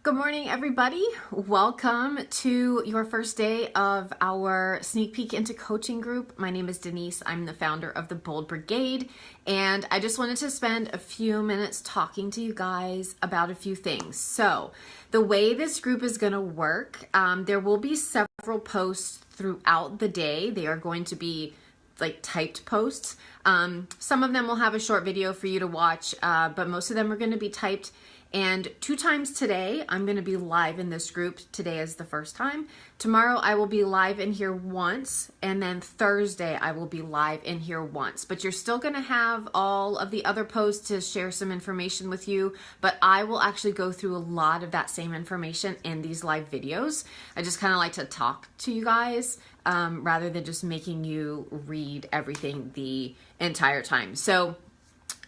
Good morning, everybody. Welcome to your first day of our sneak peek into coaching group. My name is Denise. I'm the founder of the Bold Brigade, and I just wanted to spend a few minutes talking to you guys about a few things. So the way this group is going to work, there will be several posts throughout the day. They are going to be like typed posts. Some of them will have a short video for you to watch, but most of them are going to be typed. And 2 times today, I'm going to be live in this group. Today is the first time. Tomorrow, I will be live in here once. And then Thursday, I will be live in here once. But you're still going to have all of the other posts to share some information with you. But I will actually go through a lot of that same information in these live videos. I just kind of like to talk to you guys rather than just making you read everything the entire time. So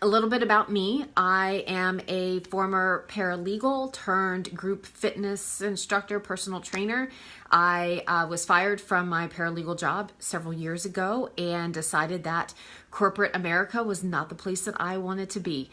a little bit about me. I am a former paralegal turned group fitness instructor, personal trainer. I was fired from my paralegal job several years ago and decided that corporate America was not the place that I wanted to be.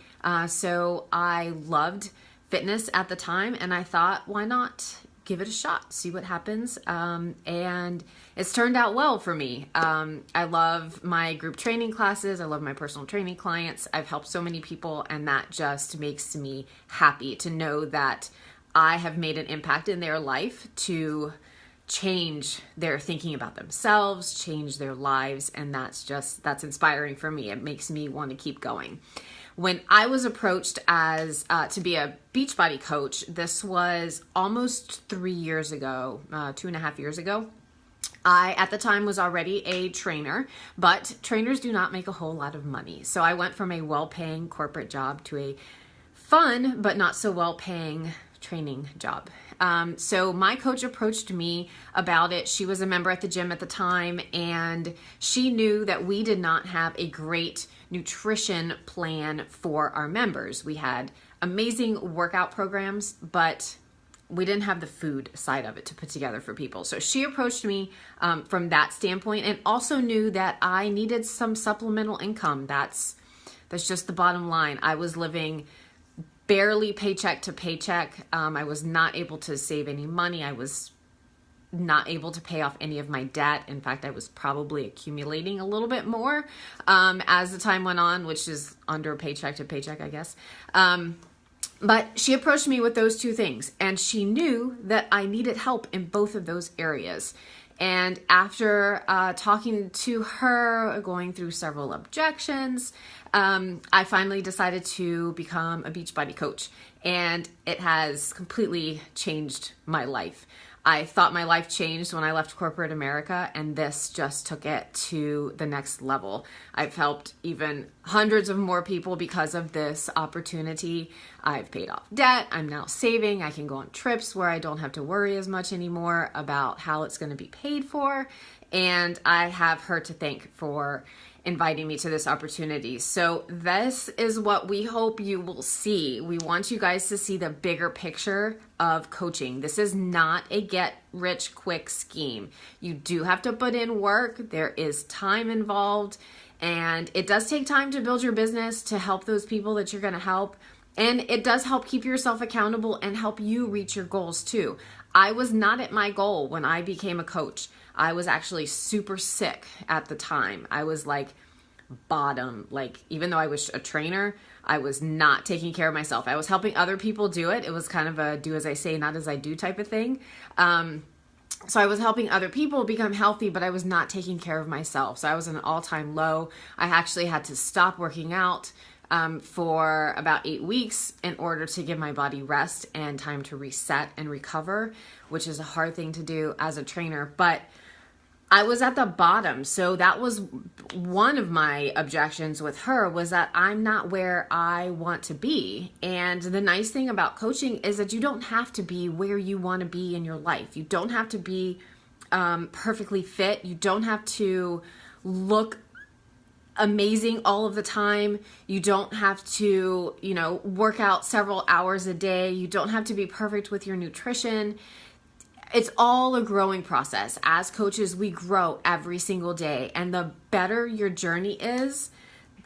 So I loved fitness at the time, and I thought, why not give it a shot, see what happens. And it's turned out well for me. I love my group training classes. I love my personal training clients. I've helped so many people, and that just makes me happy to know that I have made an impact in their life to change their thinking about themselves, change their lives. And that's inspiring for me. It makes me want to keep going. When I was approached as to be a Beachbody coach, this was almost 3 years ago, 2.5 years ago. I, at the time, was already a trainer, but trainers do not make a whole lot of money. So I went from a well-paying corporate job to a fun, but not so well-paying training job. So my coach approached me about it. She was a member at the gym at the time, and she knew that we did not have a great nutrition plan for our members. We had amazing workout programs, but we didn't have the food side of it to put together for people. So she approached me from that standpoint, and also knew that I needed some supplemental income. That's just the bottom line. I was living barely paycheck to paycheck. I was not able to save any money. I was not able to pay off any of my debt. In fact, I was probably accumulating a little bit more as the time went on, which is under paycheck to paycheck, I guess. But she approached me with those 2 things, and she knew that I needed help in both of those areas. And after talking to her, going through several objections, I finally decided to become a Beachbody coach, and it has completely changed my life. I thought my life changed when I left corporate America, and this just took it to the next level. I've helped even hundreds of more people because of this opportunity. I've paid off debt. I'm now saving. I can go on trips where I don't have to worry as much anymore about how it's going to be paid for. And I have her to thank for inviting me to this opportunity. So this is what we hope you will see. We want you guys to see the bigger picture of coaching. This is not a get rich quick scheme. You do have to put in work. There is time involved, and it does take time to build your business, to help those people that you're going to help. And it does help keep yourself accountable and help you reach your goals too. I was not at my goal when I became a coach. I was actually super sick at the time. I was like bottom, like even though I was a trainer, I was not taking care of myself. I was helping other people do it. It was kind of a do as I say, not as I do type of thing. So I was helping other people become healthy, but I was not taking care of myself. So I was at an all-time low. I actually had to stop working out for about 8 weeks in order to give my body rest and time to reset and recover, which is a hard thing to do as a trainer. But I was at the bottom. So that was one of my objections with her, was that I'm not where I want to be. And the nice thing about coaching is that you don't have to be where you want to be in your life. You don't have to be perfectly fit. You don't have to look amazing all of the time. You don't have to, work out several hours a day. You don't have to be perfect with your nutrition. It's all a growing process. As coaches, we grow every single day. And the better your journey is,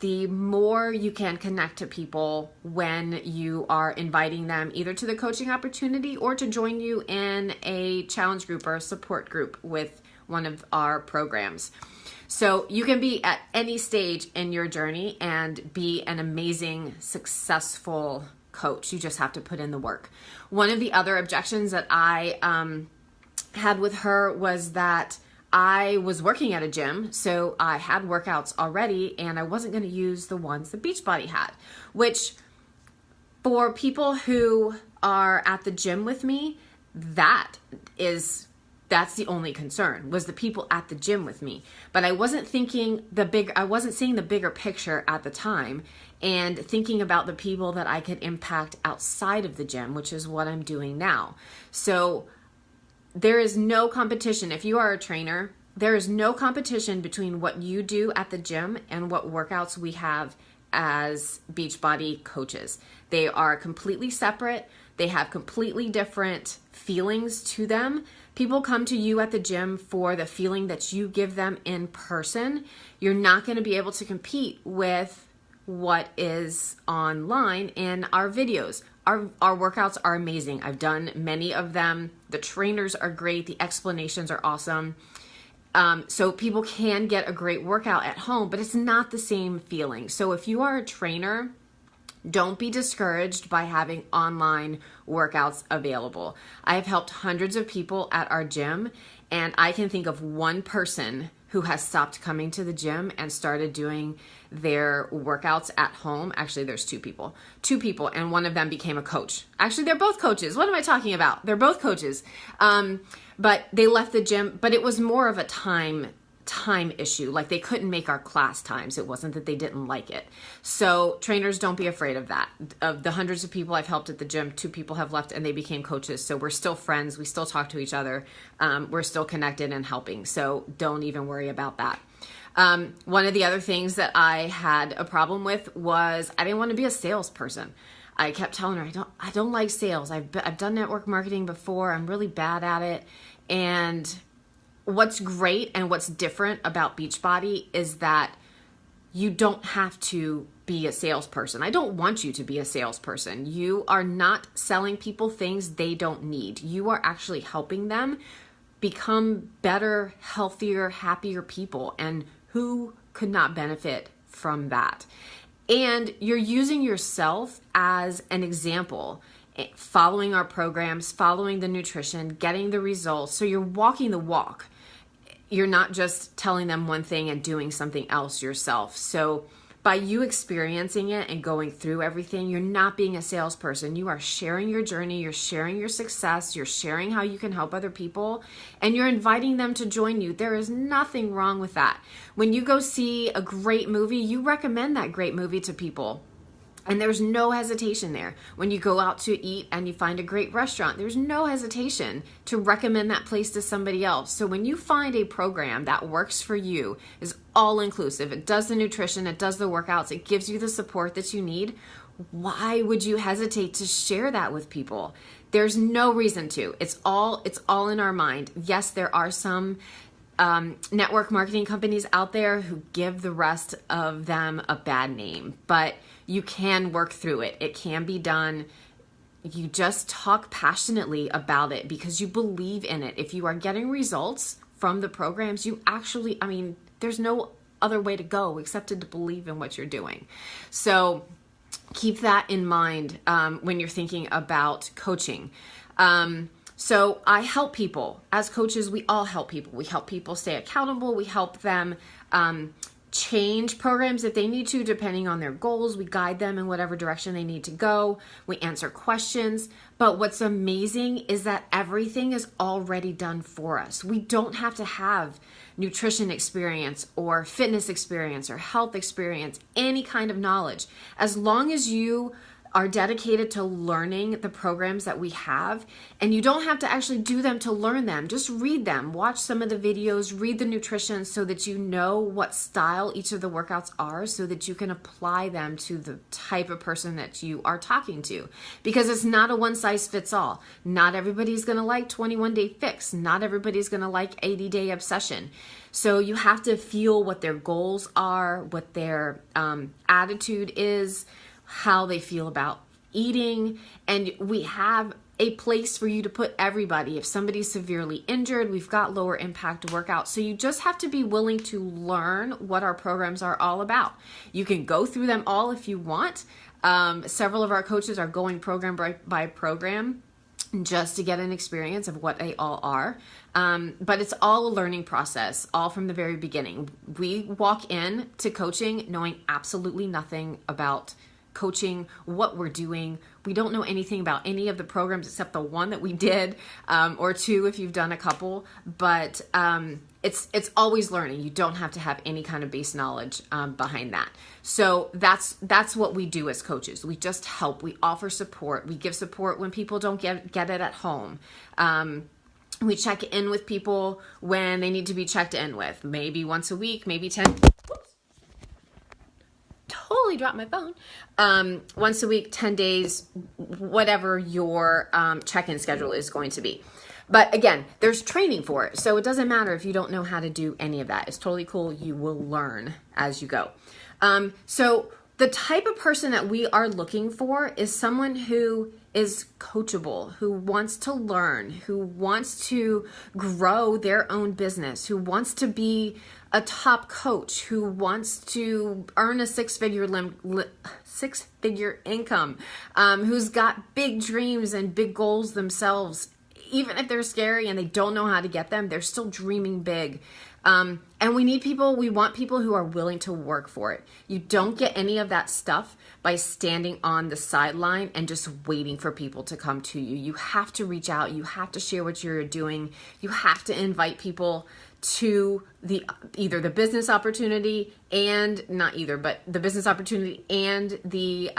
the more you can connect to people when you are inviting them either to the coaching opportunity or to join you in a challenge group or a support group with one of our programs. So you can be at any stage in your journey and be an amazing, successful coach. You just have to put in the work. One of the other objections that I had with her was that I was working at a gym, so I had workouts already, and I wasn't going to use the ones that Beachbody had, which for people who are at the gym with me, that's the only concern, was the people at the gym with me. But I wasn't seeing the bigger picture at the time and thinking about the people that I could impact outside of the gym, which is what I'm doing now. So there is no competition. If you are a trainer, there is no competition between what you do at the gym and what workouts we have as Beachbody coaches. They are completely separate. They have completely different feelings to them. People come to you at the gym for the feeling that you give them in person. You're not going to be able to compete with what is online in our videos. Our workouts are amazing. I've done many of them. The trainers are great. The explanations are awesome. So people can get a great workout at home, but it's not the same feeling. So if you are a trainer, don't be discouraged by having online workouts available. I have helped hundreds of people at our gym, and I can think of one person who has stopped coming to the gym and started doing their workouts at home. Actually, there's two people, and one of them became a coach. Actually, they're both coaches. What am I talking about? They're both coaches. But they left the gym, but it was more of a time issue. Like, they couldn't make our class times. It wasn't that they didn't like it. So trainers, don't be afraid of that. Of the hundreds of people I've helped at the gym, 2 people have left and they became coaches. So we're still friends. We still talk to each other. We're still connected and helping. So don't even worry about that. One of the other things that I had a problem with was I didn't want to be a salesperson. I kept telling her, I don't like sales. I've done network marketing before. I'm really bad at it. And what's great and what's different about Beachbody is that you don't have to be a salesperson. I don't want you to be a salesperson. You are not selling people things they don't need. You are actually helping them become better, healthier, happier people. And who could not benefit from that? And you're using yourself as an example, following our programs, following the nutrition, getting the results. So you're walking the walk. You're not just telling them one thing and doing something else yourself. So by you experiencing it and going through everything, you're not being a salesperson. You are sharing your journey, you're sharing your success, you're sharing how you can help other people, and you're inviting them to join you. There is nothing wrong with that. When you go see a great movie, you recommend that great movie to people. And there's no hesitation there. When you go out to eat and you find a great restaurant, there's no hesitation to recommend that place to somebody else. So when you find a program that works for you, is all inclusive, it does the nutrition, it does the workouts, it gives you the support that you need, why would you hesitate to share that with people? There's no reason to. It's all in our mind. Yes, there are some network marketing companies out there who give the rest of them a bad name, but you can work through it. It can be done. You just talk passionately about it because you believe in it. If you are getting results from the programs, you actually, there's no other way to go except to believe in what you're doing. So keep that in mind when you're thinking about coaching. So I help people. As coaches, we all help people. We help people stay accountable. We help them change programs if they need to, depending on their goals. We guide them in whatever direction they need to go. We answer questions. But what's amazing is that everything is already done for us. We don't have to have nutrition experience or fitness experience or health experience, any kind of knowledge. As long as you are dedicated to learning the programs that we have. And you don't have to actually do them to learn them. Just read them, watch some of the videos, read the nutrition so that you know what style each of the workouts are so that you can apply them to the type of person that you are talking to. Because it's not a one size fits all. Not everybody's going to like 21-day fix. Not everybody's going to like 80-day obsession. So you have to feel what their goals are, what their attitude is, how they feel about eating, and we have a place for you to put everybody. If somebody's severely injured, we've got lower impact workouts. So you just have to be willing to learn what our programs are all about. You can go through them all if you want. Several of our coaches are going program by program just to get an experience of what they all are. But it's all a learning process, all from the very beginning. We walk in to coaching knowing absolutely nothing about coaching, what we're doing. We don't know anything about any of the programs except the one that we did, or two if you've done a couple, but it's always learning. You don't have to have any kind of base knowledge behind that. So that's what we do as coaches. We just help. We offer support. We give support when people don't get it at home. We check in with people when they need to be checked in with, maybe once a week, maybe 10. Totally dropped my phone. Once a week, 10 days, whatever your check-in schedule is going to be. But again, there's training for it. So it doesn't matter if you don't know how to do any of that. It's totally cool. You will learn as you go. So the type of person that we are looking for is someone who is coachable, who wants to learn, who wants to grow their own business, who wants to be a top coach, who wants to earn a six-figure income, who's got big dreams and big goals themselves. Even if they're scary and they don't know how to get them, they're still dreaming big. And we want people who are willing to work for it. You don't get any of that stuff by standing on the sideline and just waiting for people to come to you. You have to reach out. You have to share what you're doing. You have to invite people to either the business opportunity and the business opportunity and the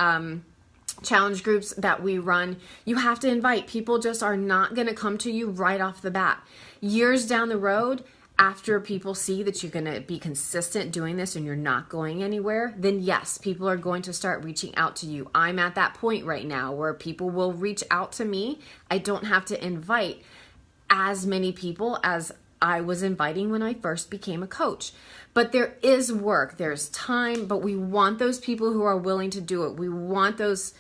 challenge groups that we run. You have to invite people. Just are not going to come to you right off the bat. Years down the road, after people see that you're going to be consistent doing this and you're not going anywhere, then yes, people are going to start reaching out to you. I'm at that point right now where people will reach out to me. I don't have to invite as many people as I was inviting when I first became a coach. But there is work, there's time, but we want those people who are willing to do it. We want those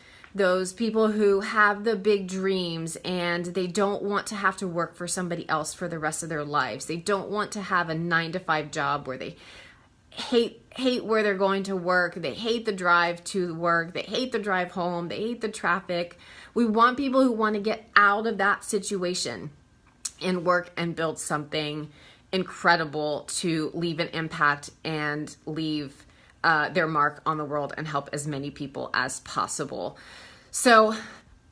people who have the big dreams and they don't want to have to work for somebody else for the rest of their lives. They don't want to have a 9-to-5 job where they hate where they're going to work. They hate the drive to work. They hate the drive home. They hate the traffic. We want people who want to get out of that situation and work and build something incredible to leave an impact and leave their mark on the world and help as many people as possible. So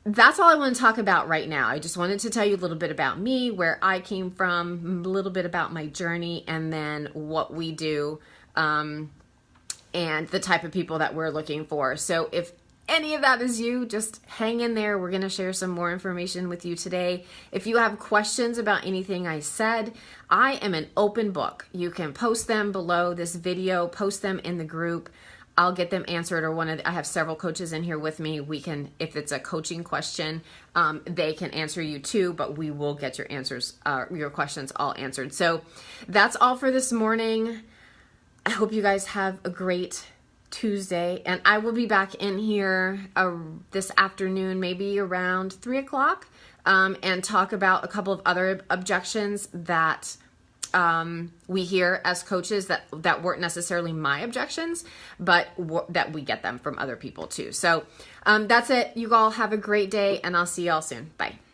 that's all I want to talk about right now. I just wanted to tell you a little bit about me, where I came from, a little bit about my journey, and then what we do, and the type of people that we're looking for. So if any of that is you, just hang in there. We're going to share some more information with you today. If you have questions about anything I said, I am an open book. You can post them below this video, post them in the group. I'll get them answered, or I have several coaches in here with me. We can, if it's a coaching question, they can answer you too, but we will get your answers, your questions all answered. So that's all for this morning. I hope you guys have a great Tuesday, and I will be back in here this afternoon, maybe around 3 o'clock, and talk about a couple of other objections that we hear as coaches that weren't necessarily my objections, but that we get them from other people too. So that's it. You all have a great day, and I'll see y'all soon. Bye.